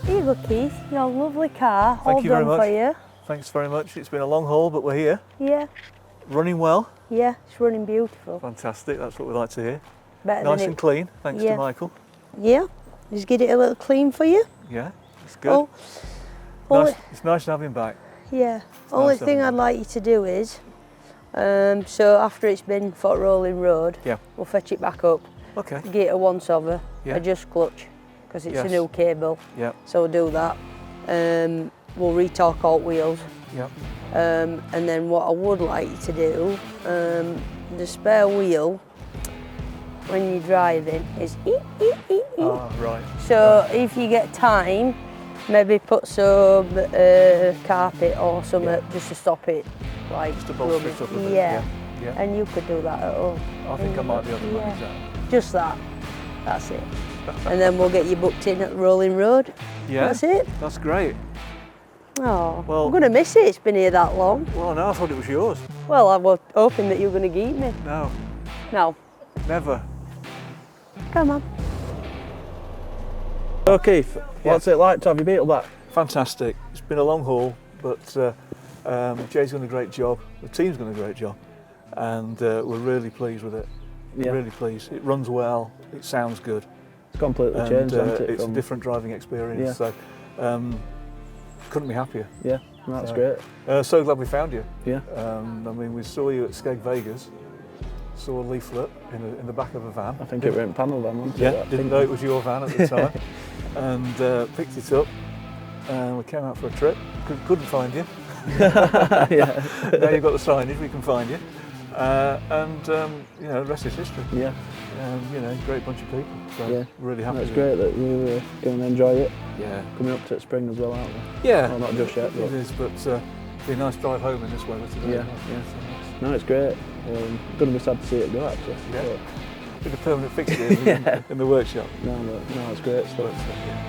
Here you go, Keith. Your lovely car. Thank you very much. For you. Thanks very much. It's been a long haul, but we're here. Yeah. Running well. Yeah, it's running beautiful. Fantastic. That's what we like to hear. Better Nice than and clean, thanks to Michael. Yeah. Just get it a little clean for you. Yeah, it's good. It's nice to have him back. Yeah. Only thing I'd like you to do is, so after it's been for rolling road, we'll fetch it back up. Okay. Get a once over, adjust clutch, because it's a new cable. Yeah. So we'll do that. We'll retorque alt wheels. Yeah. And then what I would like you to do, the spare wheel, when you're driving, is Ah, right. So if you get time, maybe put some carpet or something just to stop it, like just to bolster it up a bit. Yeah. And you could do that at home. I think I might be able to manage that. Just that. That's it. And then we'll get you booked in at Rolling Road. Yeah. That's it. That's great. Oh, well, I'm going to miss it. It's been here that long. Well, no, I thought it was yours. Well, I was hoping that you were going to keep me. No. No. Never. Come on. So Keith, what's it like to have your Beetle back? Fantastic. It's been a long haul, but Jade's done a great job. The team's done a great job, and we're really pleased with it. Yeah. Really pleased. It runs well. It sounds good. It's completely changed, hasn't it? It's a different driving experience. Yeah. So couldn't be happier. Yeah, that's great. So glad we found you. Yeah. I mean, we saw you at Skeg Vegas. Saw a leaflet in the back of a van. I think it went panel van, wasn't it? Yeah, didn't know it was your van at the time. And picked it up, and we came out for a trip. Couldn't find you. Yeah. Now you've got the signage, we can find you. You know, the rest is history. Yeah. You know, great bunch of people. So yeah. Really happy. It's great that you were going to enjoy it. Yeah. Coming up to spring as well, aren't we? Yeah. Well, not just yet, but it is. But be a nice drive home in this weather today. Yeah. Yeah. No, it's great. Going to be sad to see it go actually. Yeah. With a permanent fixture in the workshop. No, it's great stuff. But, yeah.